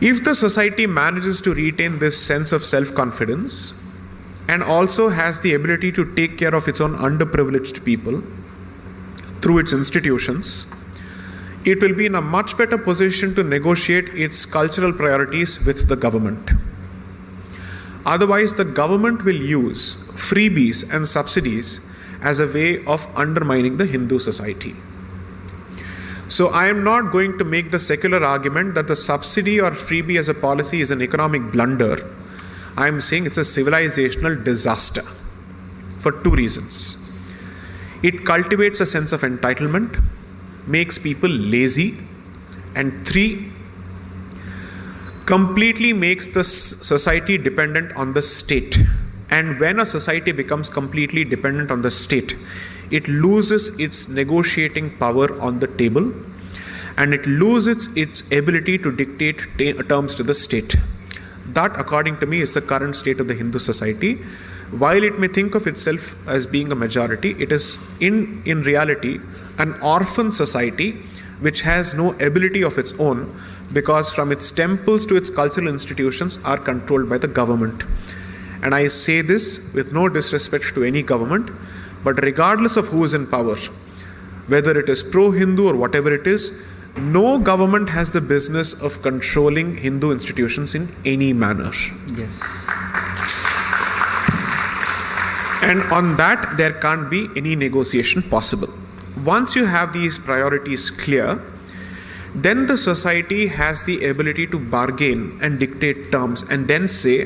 If the society manages to retain this sense of self-confidence and also has the ability to take care of its own underprivileged people through its institutions, it will be in a much better position to negotiate its cultural priorities with the government. Otherwise, the government will use freebies and subsidies as a way of undermining the Hindu society. So I am not going to make the secular argument that the subsidy or freebie as a policy is an economic blunder. I am saying it's a civilizational disaster for two reasons. It cultivates a sense of entitlement, makes people lazy, and three, completely makes the society dependent on the state. And when a society becomes completely dependent on the state, it loses its negotiating power on the table, and it loses its ability to dictate terms to the state. That, according to me, is the current state of the Hindu society. While it may think of itself as being a majority, it is in reality an orphan society which has no ability of its own, because from its temples to its cultural institutions are controlled by the government. And I say this with no disrespect to any government, but regardless of who is in power, whether it is pro-Hindu or whatever it is, no government has the business of controlling Hindu institutions in any manner. Yes. And on that, there can't be any negotiation possible. Once you have these priorities clear, then the society has the ability to bargain and dictate terms and then say,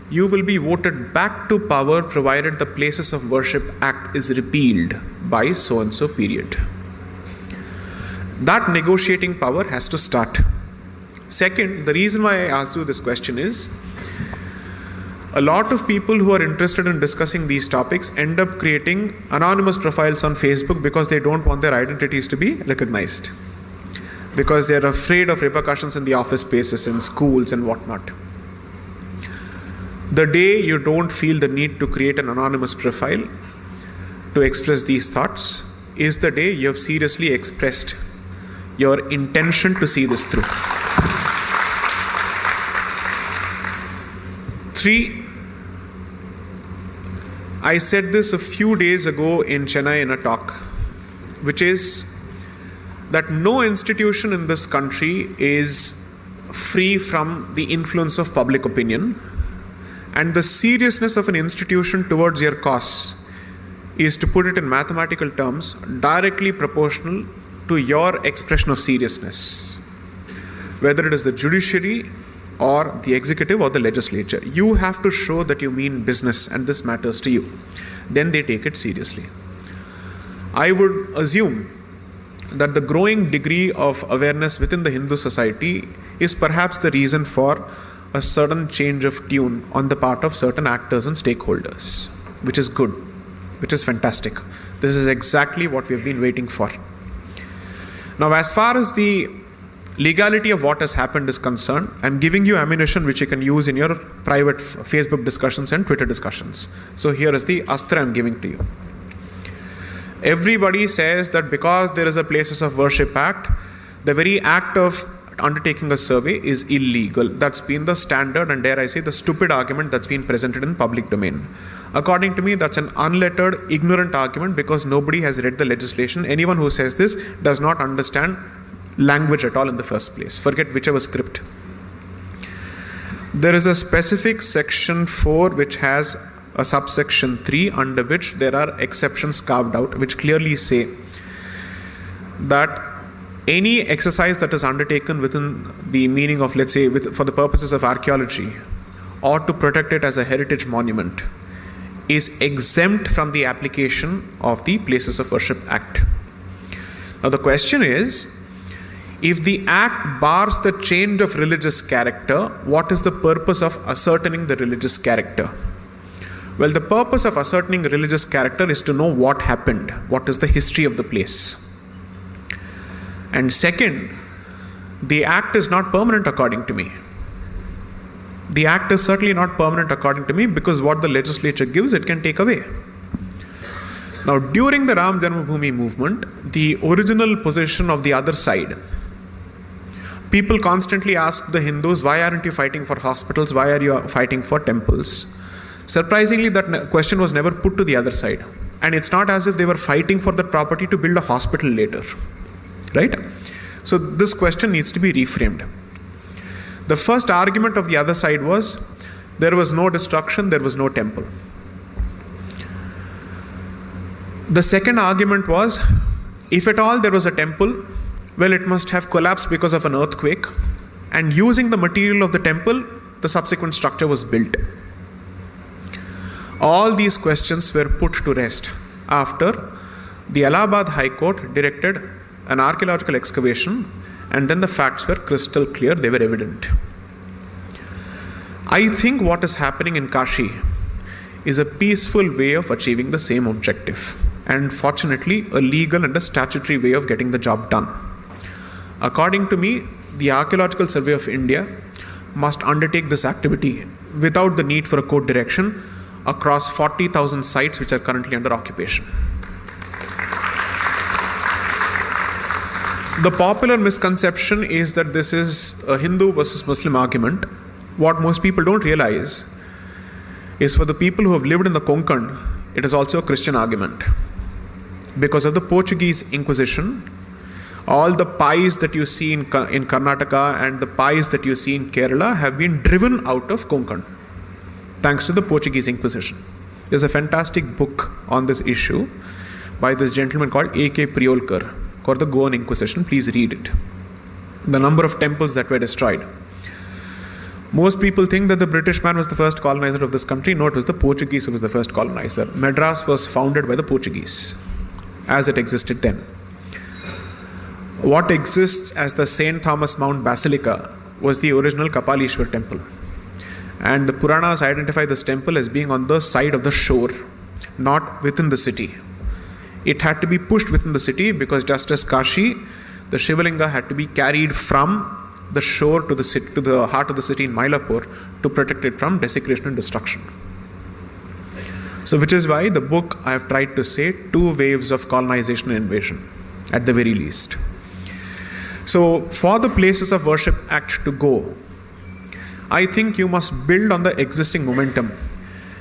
you will be voted back to power provided the Places of Worship Act is repealed by so and so period. That negotiating power has to start. Second, the reason why I asked you this question is, a lot of people who are interested in discussing these topics end up creating anonymous profiles on Facebook because they don't want their identities to be recognized, because they're afraid of repercussions in the office spaces, in schools and whatnot. The day you don't feel the need to create an anonymous profile to express these thoughts is the day you have seriously expressed your intention to see this through. 3, I said this a few days ago in Chennai in a talk, which is that no institution in this country is free from the influence of public opinion, and the seriousness of an institution towards your cause is, to put it in mathematical terms, directly proportional to your expression of seriousness, whether it is the judiciary or the executive or the legislature. You have to show that you mean business and this matters to you. Then they take it seriously. I would assume that the growing degree of awareness within the Hindu society is perhaps the reason for a certain change of tune on the part of certain actors and stakeholders, which is good, which is fantastic. This is exactly what we have been waiting for. Now, as far as the legality of what has happened is concerned, I'm giving you ammunition which you can use in your private Facebook discussions and Twitter discussions. So here is the astra I'm giving to you. Everybody says that because there is a Places of Worship Act, the very act of undertaking a survey is illegal. That's been the standard, and dare I say the stupid argument that's been presented in public domain. According to me, that's an unlettered, ignorant argument, because nobody has read the legislation. Anyone who says this does not understand language at all in the first place. Forget whichever script. There is a specific section 4 which has a subsection 3 under which there are exceptions carved out, which clearly say that any exercise that is undertaken within the meaning of, let's say, for the purposes of archaeology or to protect it as a heritage monument is exempt from the application of the Places of Worship Act. Now the question is, if the act bars the change of religious character, what is the purpose of ascertaining the religious character? Well, the purpose of ascertaining religious character is to know what happened, what is the history of the place. And second, the act is not permanent according to me. The act is certainly not permanent according to me, because what the legislature gives, it can take away. Now, during the Ram Janmabhoomi movement, the original position of the other side, People constantly ask the Hindus, why aren't you fighting for hospitals? Why are you fighting for temples? Surprisingly, that question was never put to the other side. And it's not as if they were fighting for that property to build a hospital later. Right? So this question needs to be reframed. The first argument of the other side was, there was no destruction, there was no temple. The second argument was, if at all there was a temple, well, it must have collapsed because of an earthquake, and using the material of the temple, the subsequent structure was built. All these questions were put to rest after the Allahabad High Court directed an archaeological excavation, and then the facts were crystal clear, they were evident. I think what is happening in Kashi is a peaceful way of achieving the same objective, and fortunately a legal and a statutory way of getting the job done. According to me, the Archaeological Survey of India must undertake this activity without the need for a court direction across 40,000 sites which are currently under occupation. The popular misconception is that this is a Hindu versus Muslim argument. What most people don't realize is, for the people who have lived in the Konkan, it is also a Christian argument. Because of the Portuguese Inquisition, all the pies that you see in Karnataka and the pies that you see in Kerala have been driven out of Konkan, thanks to the Portuguese Inquisition. There's a fantastic book on this issue by this gentleman called A.K. Priolkar, called The Goan Inquisition. Please read it. The number of temples that were destroyed. Most people think that the British man was the first colonizer of this country. No, it was the Portuguese who was the first colonizer. Madras was founded by the Portuguese, as it existed then. What exists as the St. Thomas Mount Basilica was the original Kapalishwar temple. And the Puranas identify this temple as being on the side of the shore, not within the city. It had to be pushed within the city because, just as Kashi, the Shivalinga had to be carried from the shore to the heart of the city in Mylapore to protect it from desecration and destruction. So which is why the book, I have tried to say, 2 waves of colonization and invasion, at the very least. So for the Places of Worship Act to go, I think you must build on the existing momentum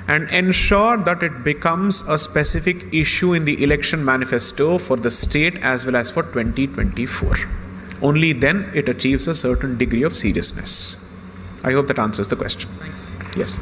and ensure that it becomes a specific issue in the election manifesto for the state as well as for 2024. Only then it achieves a certain degree of seriousness. I hope that answers the question. Yes.